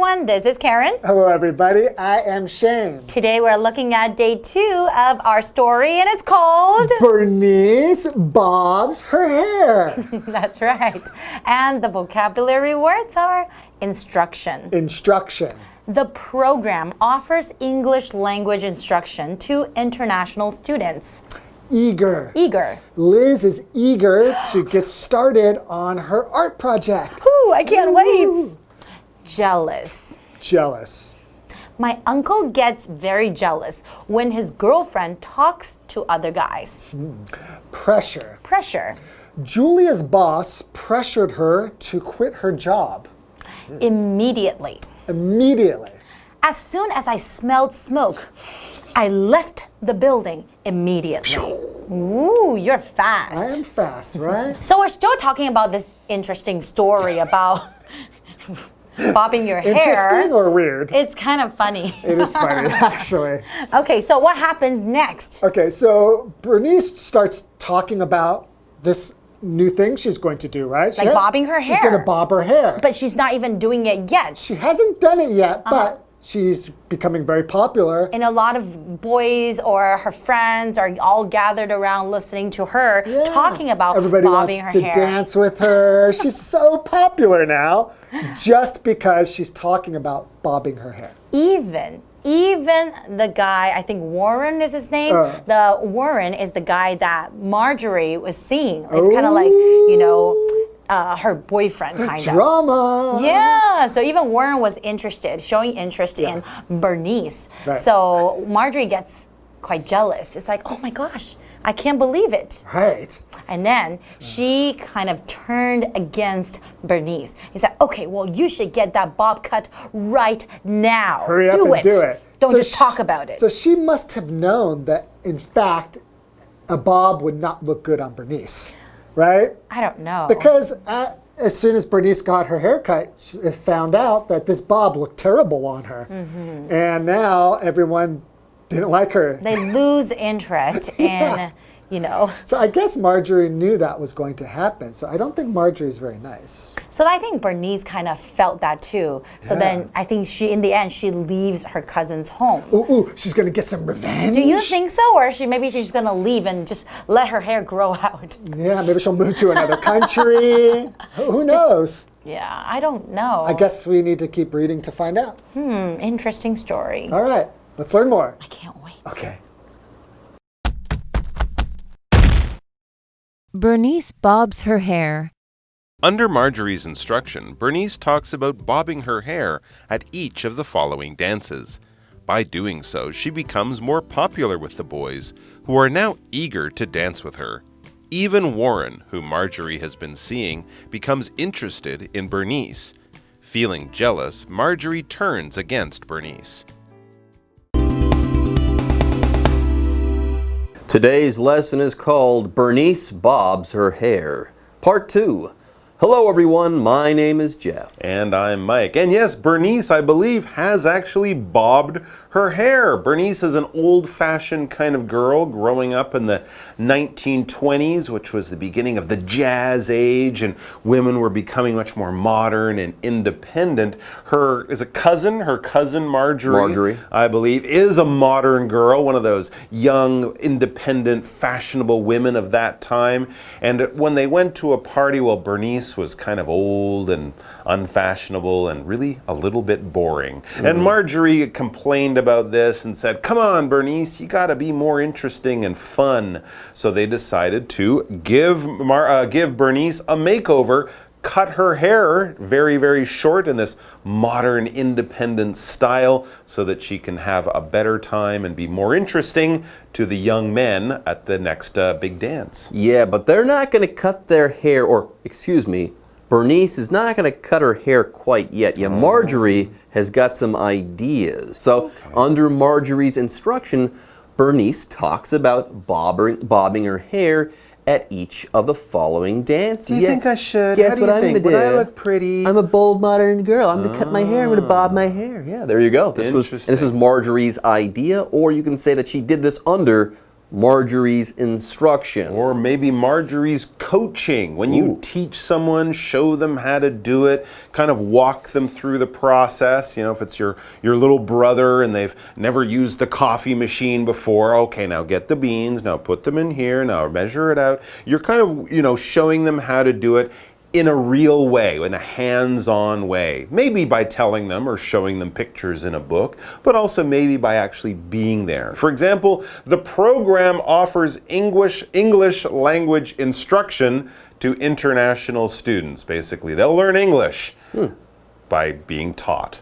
everyone, this is Karen. Hello everybody, I am Shane. Today we're looking at day 2 of our story and it's called Bernice bobs her hair. That's right. And the vocabulary words are instruction. Instruction. The program offers English language instruction to international students. Eager. Eager. Liz is eager to get started on her art project. Ooh, I can't wait. Jealous. Jealous. My uncle gets very jealous when his girlfriend talks to other guys. Pressure. Pressure. Julia's boss pressured her to quit her job. Immediately. Immediately. As soon as I smelled smoke, I left the building immediately. Ooh, you're fast. I am fast, right? So we're still talking about this interesting story about bobbing your hair. Interesting or weird? It's kind of funny. It is funny, actually. Okay, so what happens next? Okay, so Bernice starts talking about this new thing she's going to do, right? Like bobbing her hair. She's going to bob her hair. But she's not even doing it yet. She hasn't done it yet, but she's becoming very popular. And a lot of boys or her friends are all gathered around listening to her talking about Everybody bobbing wants her to hair. dance with her. She's so popular now just because she's talking about bobbing her hair. Even the guy, I think Warren is his name. The Warren is the guy that Marjorie was seeing. It's kind of like, you know, her boyfriend kind of. Drama. Yeah, so even Warren was interested, showing interest in Bernice. Right. So Marjorie gets quite jealous. It's like, oh my gosh, I can't believe it. Right. And then she kind of turned against Bernice. He said, okay, well, you should get that bob cut right now. Hurry up and do it. Don't So just talk about it. So she must have known that, in fact, a bob would not look good on Bernice, right? I don't know. Because as soon as Bernice got her haircut, she found out that this bob looked terrible on her. And now everyone didn't like her. They lose interest in, you know. So I guess Marjorie knew that was going to happen. So I don't think Marjorie's very nice. So I think Bernice kind of felt that too. So then I think in the end, she leaves her cousin's home. Ooh, she's going to get some revenge? Do you think so? Or maybe she's going to leave and just let her hair grow out? Yeah, maybe she'll move to another country. Who knows? Yeah, I don't know. I guess we need to keep reading to find out. Interesting story. All right, let's learn more. I can't wait. Okay. Bernice bobs her hair. Under Marjorie's instruction, Bernice talks about bobbing her hair at each of the following dances. By doing so, she becomes more popular with the boys, who are now eager to dance with her. Even Warren, who Marjorie has been seeing, becomes interested in Bernice. Feeling jealous, Marjorie turns against Bernice. Today's lesson is called Bernice Bobs Her Hair. Part 2. Hello everyone, my name is Jeff. And I'm Mike. And yes, Bernice, I believe, has actually bobbed her hair. Bernice is an old-fashioned kind of girl growing up in the 1920s, which was the beginning of the jazz age, and women were becoming much more modern and independent. Her cousin Marjorie, I believe, is a modern girl, one of those young, independent, fashionable women of that time. And when they went to a party, well, Bernice was kind of old and unfashionable and really a little bit boring. And Marjorie complained about this and said, come on, Bernice, you gotta be more interesting and fun. So they decided to give Bernice a makeover, cut her hair very, very short in this modern independent style so that she can have a better time and be more interesting to the young men at the next big dance. Yeah, but they're not going to cut their hair, or excuse me, Bernice is not going to cut her hair quite yet. Yeah, Marjorie has got some ideas. So under Marjorie's instruction, Bernice talks about bobbing her hair at each of the following dances. Do you think I should? Guess what I'm going to do? Would I look pretty? I'm a bold modern girl. I'm going to cut my hair. I'm going to bob my hair. Yeah, there you go. This is Marjorie's idea, or you can say that she did this under Marjorie's instruction. Or maybe Marjorie's coaching. When you teach someone, show them how to do it, kind of walk them through the process. You know, if it's your little brother and they've never used the coffee machine before, okay, now get the beans, now put them in here, now measure it out. You're kind of, you know, showing them how to do it in a real way, in a hands-on way. Maybe by telling them or showing them pictures in a book, but also maybe by actually being there. For example, the program offers English language instruction to international students. Basically, they'll learn English by being taught.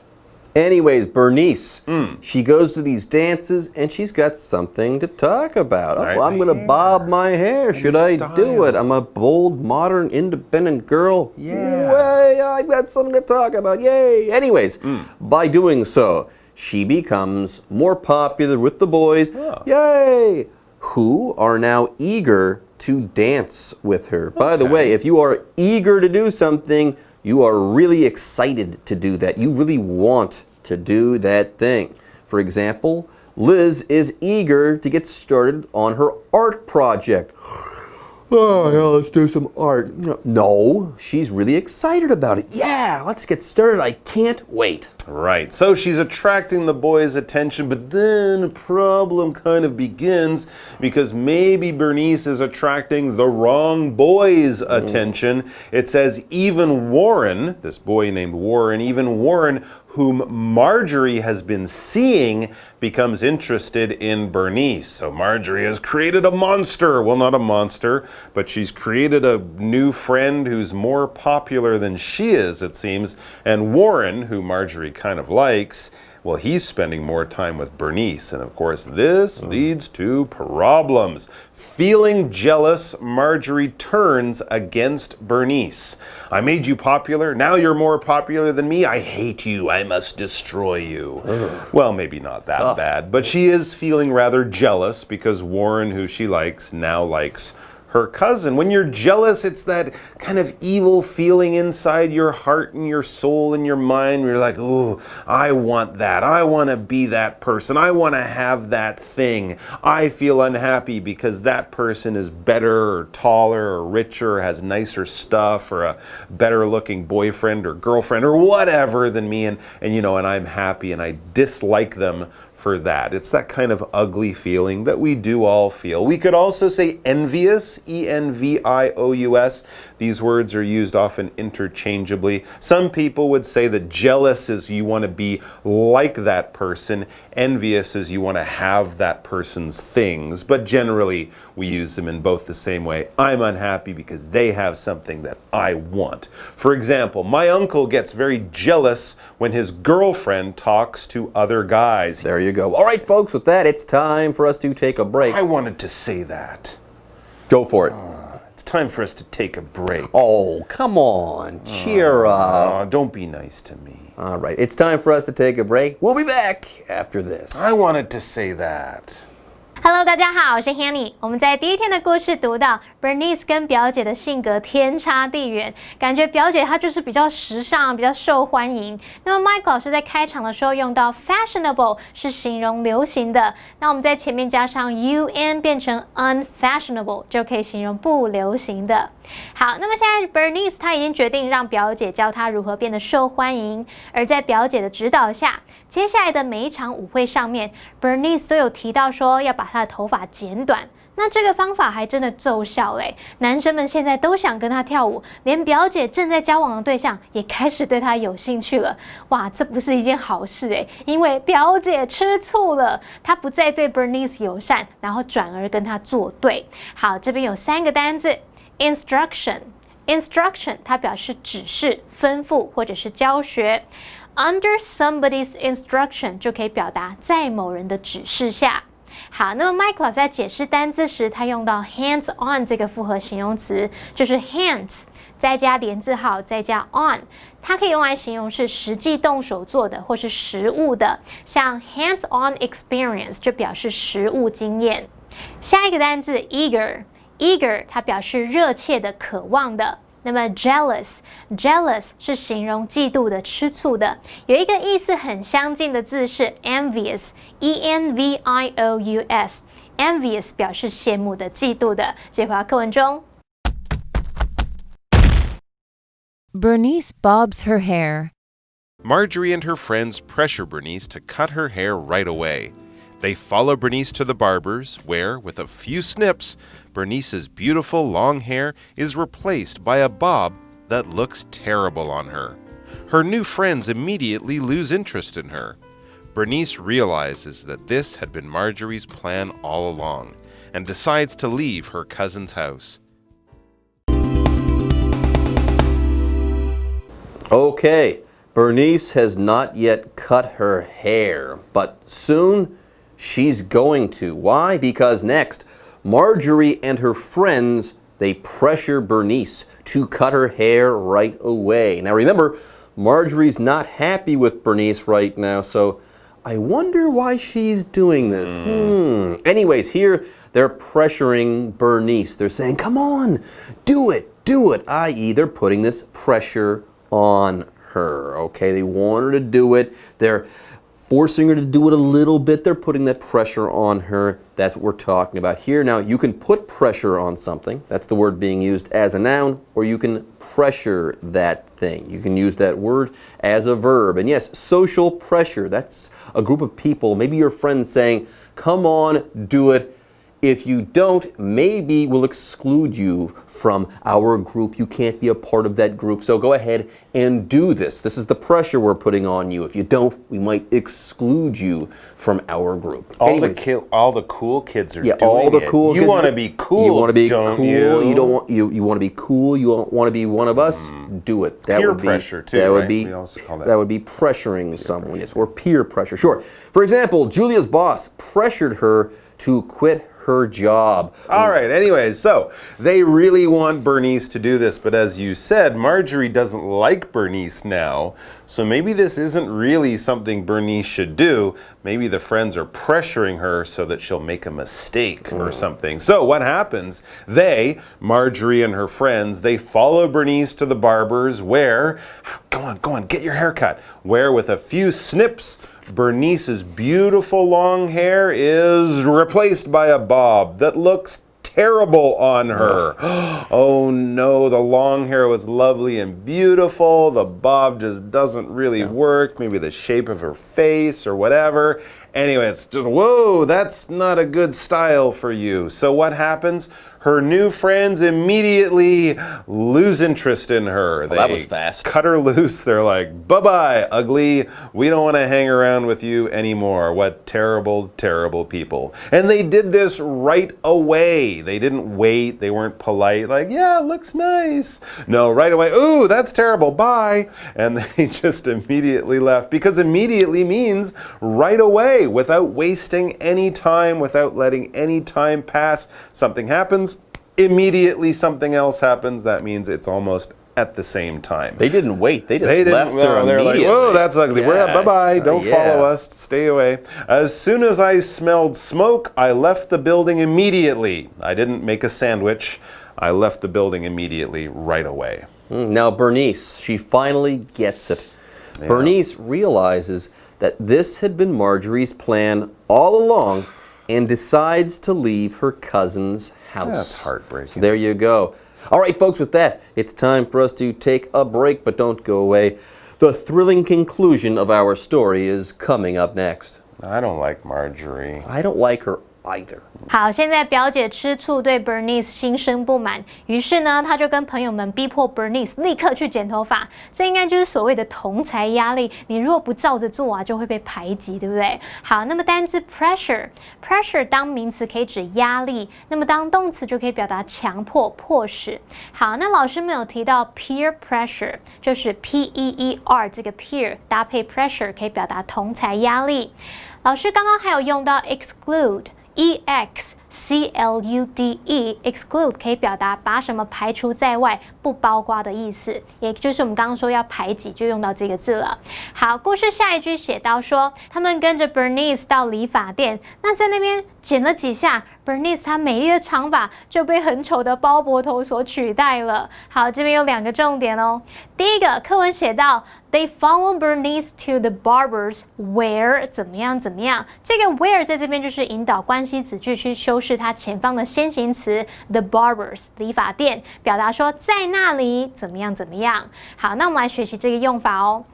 Anyways, Bernice, she goes to these dances and she's got something to talk about. Right. Oh, I'm going to bob my hair. Should I do it? I'm a bold, modern, independent girl. Yeah. Way, I've got something to talk about. Yay. Anyways, by doing so, she becomes more popular with the boys. Oh. Yay. Who are now eager to dance with her. Okay. By the way, if you are eager to do something, you are really excited to do that. You really want to do that thing. For example, Liz is eager to get started on her art project. Oh, yeah, let's do some art. No, she's really excited about it. Yeah, let's get started. I can't wait. Right, so she's attracting the boys' attention, but then a problem kind of begins because maybe Bernice is attracting the wrong boy's attention. It says even Warren, this boy named Warren, even Warren, whom Marjorie has been seeing, becomes interested in Bernice. So Marjorie has created a monster. Well, not a monster, but she's created a new friend who's more popular than she is, it seems. And Warren, who Marjorie kind of likes, well, he's spending more time with Bernice. And of course, this leads to problems. Feeling jealous, Marjorie turns against Bernice. I made you popular. Now you're more popular than me. I hate you. I must destroy you. Well, maybe not that bad, but she is feeling rather jealous because Warren, who she likes, now likes her cousin. When you're jealous, it's that kind of evil feeling inside your heart and your soul and your mind where you're like, oh, I want that. I want to be that person. I want to have that thing. I feel unhappy because that person is better or taller or richer or has nicer stuff or a better looking boyfriend or girlfriend or whatever than me, and I'm happy and I dislike them for that. It's that kind of ugly feeling that we do all feel. We could also say envious, E-N-V-I-O-U-S. These words are used often interchangeably. Some people would say that jealous is you want to be like that person. Envious is you want to have that person's things. But generally, we use them in both the same way. I'm unhappy because they have something that I want. For example, my uncle gets very jealous when his girlfriend talks to other guys. There you go. All right, folks, with that, it's time for us to take a break. I wanted to say that. Go for it. It's time for us to take a break. Oh, come on. Cheer up. Don't be nice to me. All right, it's time for us to take a break. We'll be back after this. I wanted to say that. Hello， 大家好，我是 Hanny。我们在第一天的故事读到 Bernice 跟表姐的性格天差地远，感觉表姐她就是比较时尚，比较受欢迎。那么 Mike 老师在开场的时候用到 fashionable 是形容流行的，那我们在前面加上 un 变成 unfashionable 就可以形容不流行的。好，那么现在 Bernice 她已经决定让表姐教她如何变得受欢迎，而在表姐的指导下，接下来的每一场舞会上面 ，Bernice 都有提到说要把她的头发剪短。那这个方法还真的奏效嘞！男生们现在都想跟她跳舞，连表姐正在交往的对象也开始对她有兴趣了。哇，这不是一件好事诶，因为表姐吃醋了，她不再对 Bernice 友善，然后转而跟她作对。好，这边有3个单字 ，instruction。Instruction 它表示指示、吩咐或者是教学。Under somebody's instruction 就可以表达在某人的指示下。好，那么 Mike 老师在解释单字时，他用到 hands on 这个复合形容词，就是 hands 再加连字号再加 on， 它可以用来形容是实际动手做的或是实物的，像 hands on experience 就表示实物经验。下一个单字 eager 它表示热切的、渴望的。那么 jealous 是形容嫉妒的、吃醋的。有一个意思很相近的字是 envious，E-N-V-I-O-U-S。envious 表示羡慕的、嫉妒的。这回到课文中。Bernice bobs her hair. Marjorie and her friends pressure Bernice to cut her hair right away. They follow Bernice to the barber's, where, with a few snips, Bernice's beautiful long hair is replaced by a bob that looks terrible on her. Her new friends immediately lose interest in her. Bernice realizes that this had been Marjorie's plan all along, and decides to leave her cousin's house. Okay, Bernice has not yet cut her hair, but soon she's going to. Why? Because next, Marjorie and her friends, they pressure Bernice to cut her hair right away. Now remember, Marjorie's not happy with Bernice right now, so I wonder why she's doing this. Anyways, here they're pressuring Bernice. They're saying, come on, do it, i.e. they're putting this pressure on her, okay? They want her to do it. They're forcing her to do it a little bit. They're putting that pressure on her. That's what we're talking about here. Now, you can put pressure on something. That's the word being used as a noun, or you can pressure that thing. You can use that word as a verb. And yes, social pressure. That's a group of people, maybe your friends saying, come on, do it. If you don't, maybe we'll exclude you from our group. You can't be a part of that group. So go ahead and do this. This is the pressure we're putting on you. If you don't, we might exclude you from our group. All the cool kids are doing all the cool it. You kids want to be cool. You want to be don't cool. You? You don't want you want to be cool. You want to be one of us. Do it. That Peer would be pressure too. That right? would be we also call that. that would be pressuring someone. Yes, or peer pressure. Sure. For example, Julia's boss pressured her to quit her job. All right, anyways, so they really want Bernice to do this, but as you said, Marjorie doesn't like Bernice now, so maybe this isn't really something Bernice should do. Maybe the friends are pressuring her so that she'll make a mistake or something. So what happens? They, Marjorie and her friends, they follow Bernice to the barber's where, go on, get your hair cut, where with a few snips, Bernice's beautiful long hair is replaced by a bob that looks terrible on her. Oh no, the long hair was lovely and beautiful. The bob just doesn't really work. Maybe the shape of her face or whatever. Anyway, it's just, whoa, that's not a good style for you. So what happens? Her new friends immediately lose interest in her. That was fast. Cut her loose. They're like, bye-bye, ugly. We don't want to hang around with you anymore. What terrible, terrible people. And they did this right away. They didn't wait. They weren't polite. Like, yeah, it looks nice. No, right away. Ooh, that's terrible. Bye. And they just immediately left. Because immediately means right away, without wasting any time, without letting any time pass. Something happens. Immediately something else happens. That means it's almost at the same time. They didn't wait. They just left her immediately. They're like, whoa, that's ugly. Yeah. We're up. Bye-bye. Don't Yeah. follow us. Stay away. As soon as I smelled smoke, I left the building immediately. I didn't make a sandwich. I left the building immediately right away. Now Bernice, she finally gets it. Yeah. Bernice realizes that this had been Marjorie's plan all along and decides to leave her cousin's house. That's heartbreaking. So there you go. All right, folks, with that, it's time for us to take a break, but don't go away. The thrilling conclusion of our story is coming up next. I don't like Marjorie. I don't like her either. 好，现在表姐吃醋，对 Bernice 心生不满，于是呢，她就跟朋友们逼迫 Bernice 立刻去剪头发。这应该就是所谓的同侪压力。你如果不照着做啊，就会被排挤，对不对？好，那么单字 pressure 当名词可以指压力，那么当动词就可以表达强迫、迫使。好，那老师们有提到 peer pressure， 就是 P-E-E-R 这个 peer 搭配 pressure 可以表达同侪压力。老师刚刚还有用到 exclude。exclude 可以表达把什么排除在外，不包括的意思，也就是我们刚刚说要排挤，就用到这个字了。好，故事下一句写到说，他们跟着 Bernice 到理发店，那在那边剪了几下 ，Bernice 她美丽的长发就被很丑的包脖头所取代了。好，这边有2个重点哦。第一个，课文写到 They follow Bernice to the barbers where 怎么样怎么样，这个 where 在这边就是引导关系子句去修饰它前方的先行词 the barbers 理发店，表达说在那里怎么样怎么样。好，那我们来学习这个用法哦。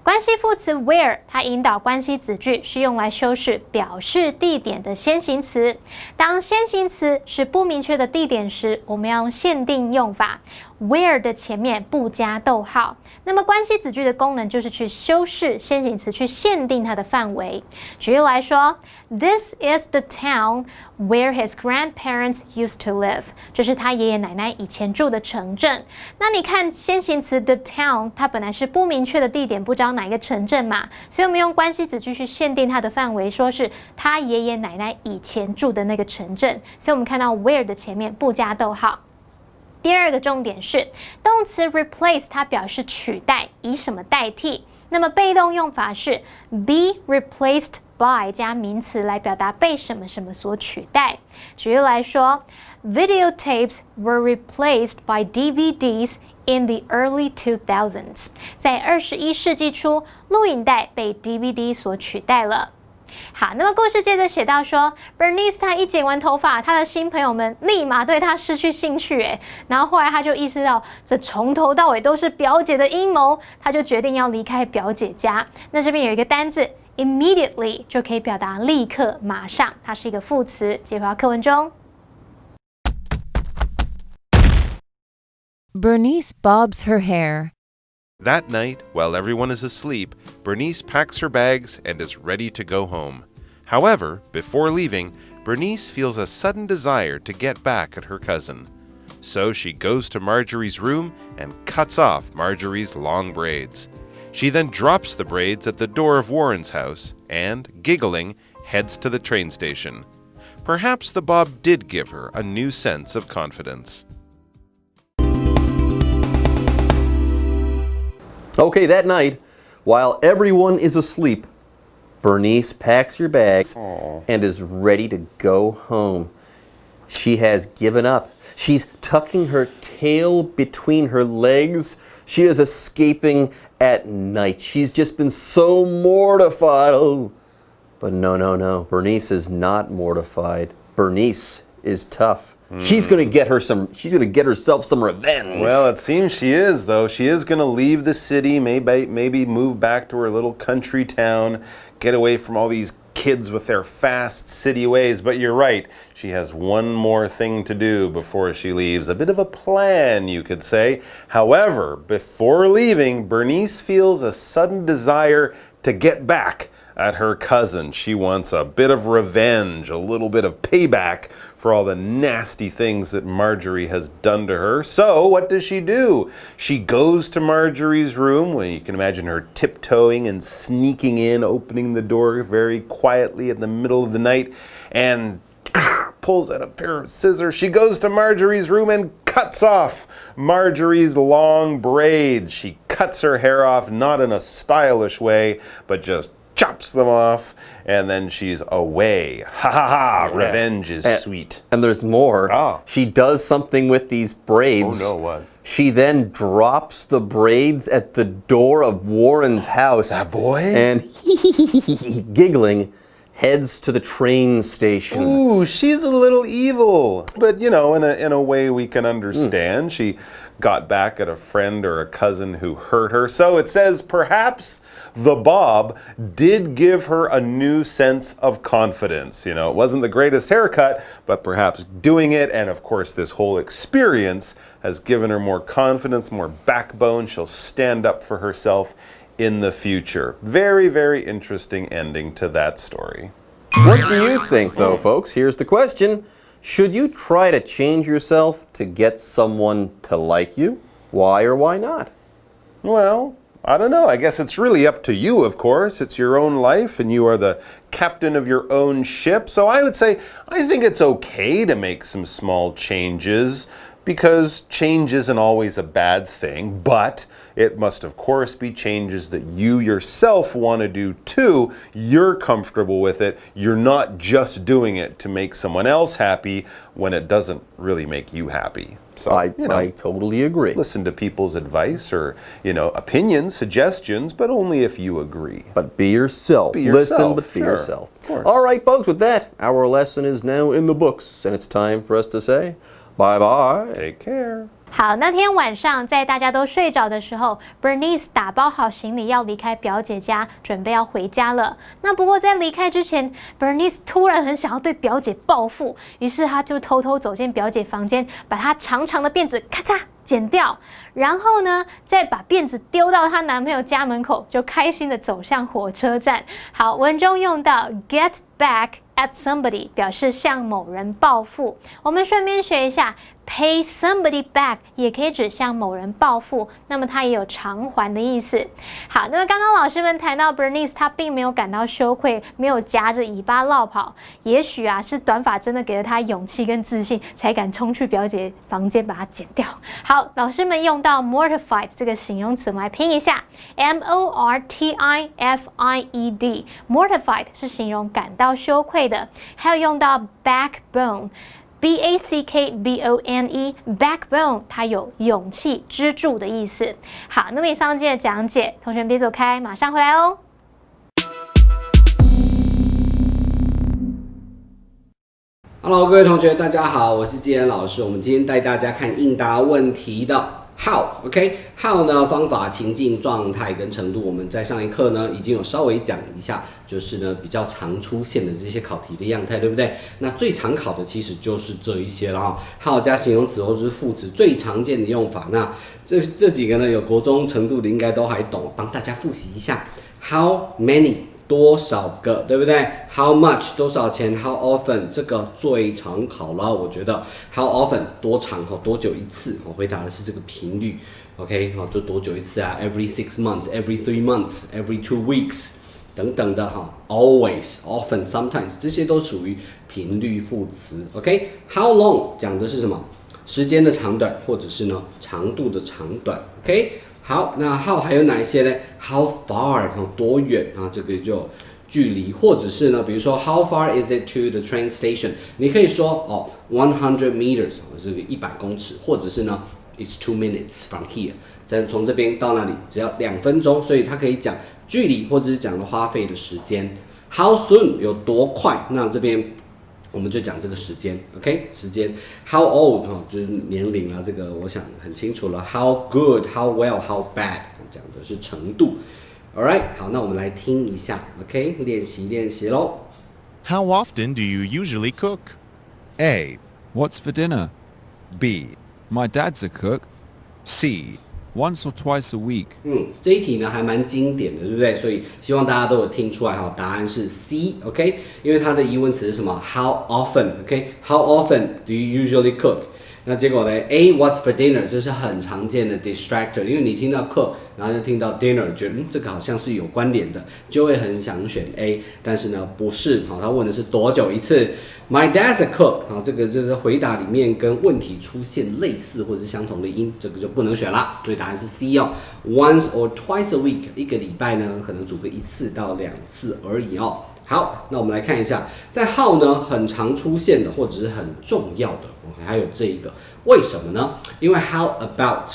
关系副词 where 它引导关系子句是用来修饰表示地点的先行词。当先行词是不明确的地点时，我们要用限定用法 where 的前面不加逗号。那么关系子句的功能就是去修饰先行词，去限定它的范围。举例来说 ，This is the town where his grandparents used to live。这是他爷爷奶奶以前住的城镇。那你看先行词 the town， 它本来是不明确的地点，不知道哪一个城镇嘛，所以我们用关系子句去限定它的范围，说是他爷爷奶奶以前住的那个城镇。所以我们看到 where 的前面不加逗号。第2个重点是动词 replace 它表示取代，以什么代替。那么被动用法是 be replaced by 加名词来表达被什么什么所取代。举例来说 ，videotapes were replaced by DVDs in the early 2000s。在21世纪初，录影带被 DVD 所取代了。好，那么故事接着写到说 ，Bernice 她一剪完头发，她的新朋友们立马对她失去兴趣，然后后来她就意识到这从头到尾都是表姐的阴谋，她就决定要离开表姐家。那这边有一个单字 immediately 就可以表达立刻、马上，它是一个副词，接回到课文中。Bernice bobs her hair. That night, while everyone is asleep, Bernice packs her bags and is ready to go home. However, before leaving, Bernice feels a sudden desire to get back at her cousin. So she goes to Marjorie's room and cuts off Marjorie's long braids. She then drops the braids at the door of Warren's house and, giggling, heads to the train station. Perhaps the bob did give her a new sense of confidence. Okay, that night, while everyone is asleep, Bernice packs her bags and is ready to go home. She has given up. She's tucking her tail between her legs. She is escaping at night. She's just been so mortified. Oh. But no. Bernice is not mortified. Bernice is tough. She's gonna get herself some revenge. Well, it seems she is, though. She is going to leave the city, maybe move back to her little country town, get away from all these kids with their fast city ways. But you're right, she has one more thing to do before she leaves. A bit of a plan, you could say. However, before leaving, Bernice feels a sudden desire to get back at her cousin. She wants a bit of revenge, a little bit of payback for all the nasty things that Marjorie has done to her. So what does she do? She goes to Marjorie's room, where you can imagine her tiptoeing and sneaking in, opening the door very quietly in the middle of the night, and pulls out a pair of scissors. She goes to Marjorie's room and cuts off Marjorie's long braids. She cuts her hair off, not in a stylish way, but just chops them off, and then she's away. Ha ha ha! Yeah. Revenge is sweet. And there's more. Oh. She does something with these braids. Oh no, what? She then drops the braids at the door of Warren's house. That boy? And giggling, heads to the train station. Ooh, she's a little evil. But, you know, in a way we can understand. She got back at a friend or a cousin who hurt her. So it says perhaps the bob did give her a new sense of confidence. You know, it wasn't the greatest haircut, but perhaps doing it, and of course this whole experience has given her more confidence, more backbone. She'll stand up for herself in the future. Very, very interesting ending to that story. What do you think, though, folks? Here's the question. Should you try to change yourself to get someone to like you? Why or why not? Well, I don't know. I guess it's really up to you, of course. It's your own life, and you are the captain of your own ship. So I would say I think it's okay to make some small changes, because change isn't always a bad thing, but it must of course be changes that you yourself want to do too. You're comfortable with it. You're not just doing it to make someone else happy when it doesn't really make you happy. So, I totally agree. Listen to people's advice or, opinions, suggestions, but only if you agree. But be yourself. Be yourself. Listen, but be Sure. yourself. Of course. All right, folks, with that, our lesson is now in the books, and it's time for us to say bye-bye. Take care. 好，那天晚上在大家都睡着的时候 ，Bernice 打包好行李要离开表姐家，准备要回家了。那不过在离开之前 ，Bernice 突然很想要对表姐报复，于是她就偷偷走进表姐房间，把她长长的辫子咔嚓剪掉，然后呢，再把辫子丢到她男朋友家门口，就开心的走向火车站。好，文中用到 get back。at somebody 表示向某人报复。我们顺便学一下 pay somebody back 也可以指向某人报复，那么它也有偿还的意思。好，那么刚刚老师们谈到 Bernice 她并没有感到羞愧，没有夹着尾巴落跑，也许是短发真的给了她勇气跟自信，才敢冲去表姐房间把它剪掉。好，老师们用到 mortified 这个形容词，我们来拼一下 mortified mortified 是形容感到羞愧的，还有用到 backbone。backbone backbone 它有勇气支柱的意思。好，那么以上节的讲解，同学们别走开，马上回来哦。Hello， 各位同学，大家好，我是季恩老师。我们今天带大家看应答问题的 How。OK，How 呢？方法、情境、状态跟程度，我们在上一课呢已经有稍微讲一下，就是呢比较常出现的这些考题的样态，对不对？那最常考的其实就是这一些了哈。How 加形容词或者是副词最常见的用法，那这几个呢有国中程度的应该都还懂，帮大家复习一下。How many？多少个，对不对 ？How much 多少钱 ？How often 这个最常考了，我觉得 How often 多长多久一次？回答的是这个频率 ，OK 就多久一次啊 ？Every 6 months, every 3 months, every 2 weeks 等等的Always, often, sometimes 这些都属于频率副词 ，OK？How long 讲的是什么？时间的长短，或者是呢长度的长短 ，OK？好，那 how 还有哪一些呢 ？How far 多远啊？这个就距离，或者是呢，比如说 How far is it to the train station？ 你可以说100 meters 这个100公尺，或者是呢 It's 2 minutes from here， 从这边到那里只要2分钟，所以它可以讲距离，或者是讲花费的时间。How soon 有多快？那这边我们就讲这个时间 ，OK？ 时间 ，How old 就是年龄啊，这个我想很清楚了。How good, how well, how bad 讲的是程度。All right， 好，那我们来听一下 ，OK？ 练习咯。How often do you usually cook? A. What's for dinner? B. My dad's a cook. C. Once or twice a week. 这一题呢还蛮经典的，对不对？所以希望大家都有听出来哈，答案是 C，OK？ 因为它的疑问词是什么 ？How often？OK？How often do you usually cook？ 那结果呢 ？A. What's for dinner？ 这是很常见的 distractor， 因为你听到 cook， 然后就听到 dinner， 觉得这个好像是有关联的，就会很想选 A， 但是呢不是，他问的是多久一次 ？My dad's a cook， 这个就是回答里面跟问题出现类似或是相同的音，这个就不能选啦，所以答案是 C 哦。Once or twice a week， 一个礼拜呢可能煮个1次到2次而已哦。好，那我们来看一下，在 how 呢很常出现的或者是很重要的，还有这一个，为什么呢？因为 how about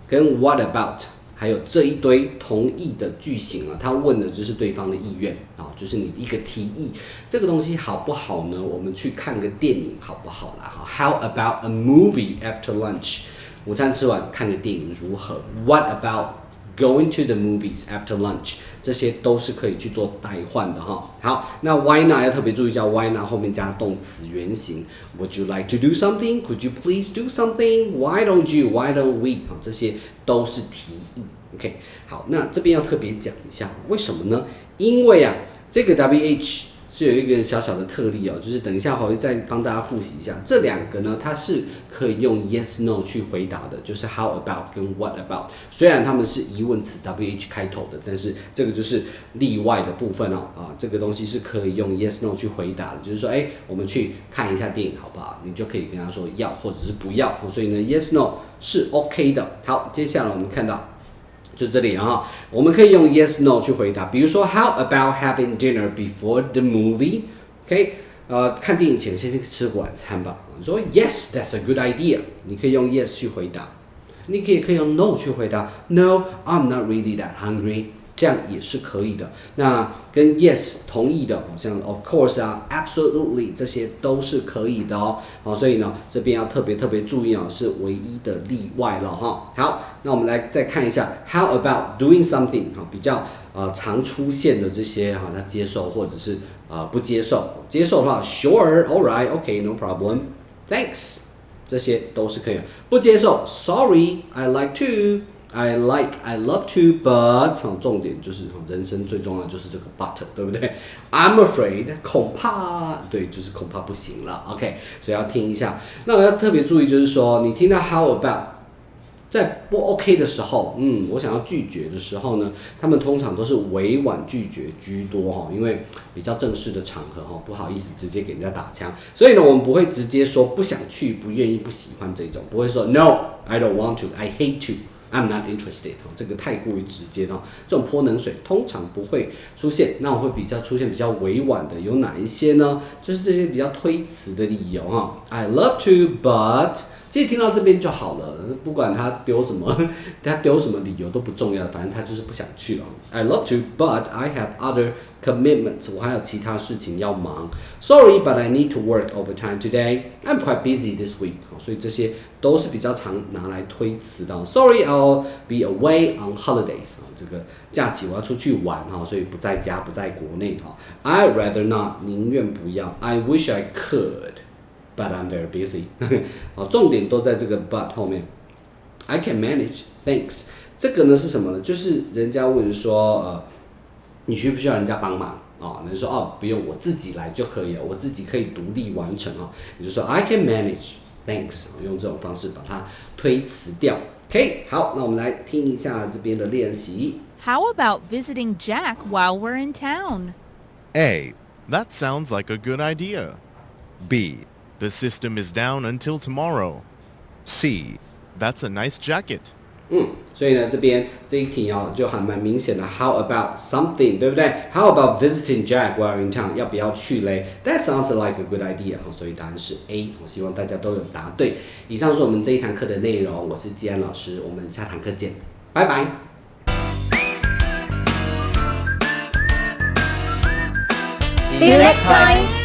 跟 what about 还有这一堆同义的句型他问的就是对方的意愿就是你一个提议，这个东西好不好呢？我们去看个电影好不好啦？How about a movie after lunch？ 午餐吃完看个电影如何 ？What about going to the movies after lunch？ 这些都是可以去做代换的哈。好，那 why not 要特别注意一下 why not 后面加动词原形。Would you like to do something? Could you please do something? Why don't you? Why don't we？ 这些都是提议。OK， 好，那这边要特别讲一下，为什么呢？因为这个 WH 是有一个小小的特例哦，就是等一下我会再帮大家复习一下，这两个呢，它是可以用 yes no 去回答的，就是 how about 跟 what about。虽然它们是疑问词 wh 开头的，但是这个就是例外的部分哦。这个东西是可以用 yes no 去回答的，就是说，我们去看一下电影好不好？你就可以跟他说要或者是不要。所以呢 ，yes no 是 OK 的。好，接下来我们看到。就这里啊，我们可以用 yes no 去回答，比如说 How about having dinner before the movie？OK， 看电影前先去吃晚餐吧。你说 Yes, that's a good idea， 你可以用 yes 去回答，你可以用 no 去回答 No, I'm not really that hungry。这样也是可以的。那跟 yes 同意的，像 of course 啊 ，absolutely 这些都是可以的哦。所以呢，这边要特别注意啊，是唯一的例外了哈。好，那我们来再看一下 how about doing something 比较常出现的这些他接受或者是不接受。接受的话 sure, alright, okay, no problem, thanks， 这些都是可以的。不接受 sorry, I like to。I love to, but 重点就是人生最重要的就是这个 but， 对不对 ？I'm afraid， 恐怕，对，就是恐怕不行了。OK， 所以要听一下。那我要特别注意，就是说你听到 how about， 在不 OK 的时候，我想要拒绝的时候呢，他们通常都是委婉拒绝居多哈，因为比较正式的场合哈，不好意思直接给人家打枪。所以呢，我们不会直接说不想去、不愿意、不喜欢这种，不会说 No, I don't want to, I hate to。I'm not interested， 这个太过于直接了，这种泼冷水通常不会出现。那我会出现比较委婉的，有哪一些呢？就是这些比较推辞的理由哈。I love to, but 其实听到这边就好了，不管他丢什么理由都不重要，反正他就是不想去了。I love to, but I have other commitments， 我还有其他事情要忙。Sorry, but I need to work overtime today. I'm quite busy this week。所以这些都是比较常拿来推辞的。Sorry, I'll be away on holidays。这个假期我要出去玩哈，所以不在家，不在国内哈。I'd rather not， 宁愿不要。I wish I could。But I'm very busy 重点都在这个 but 后面。I can manage, thanks。这个呢是什么呢？就是人家问说，你需不需要人家帮忙你就说不用，我自己来就可以了，我自己可以独立完成也就是说 I can manage, thanks。用这种方式把它推辞掉。OK， 好，那我们来听一下这边的练习。How about visiting Jack while we're in town? A. That sounds like a good idea. B.The system is down until tomorrow. C. That's a nice jacket. 所以呢，这边这一题就还蛮明显的。How about something， 对不对 ？How about visiting Jack while in town？ 要不要去嘞 ？That sounds like a good idea。所以答案是 A。我希望大家都有答对。以上是我们这一堂课的内容。我是季安老师，我们下堂课见，拜拜。See you next time.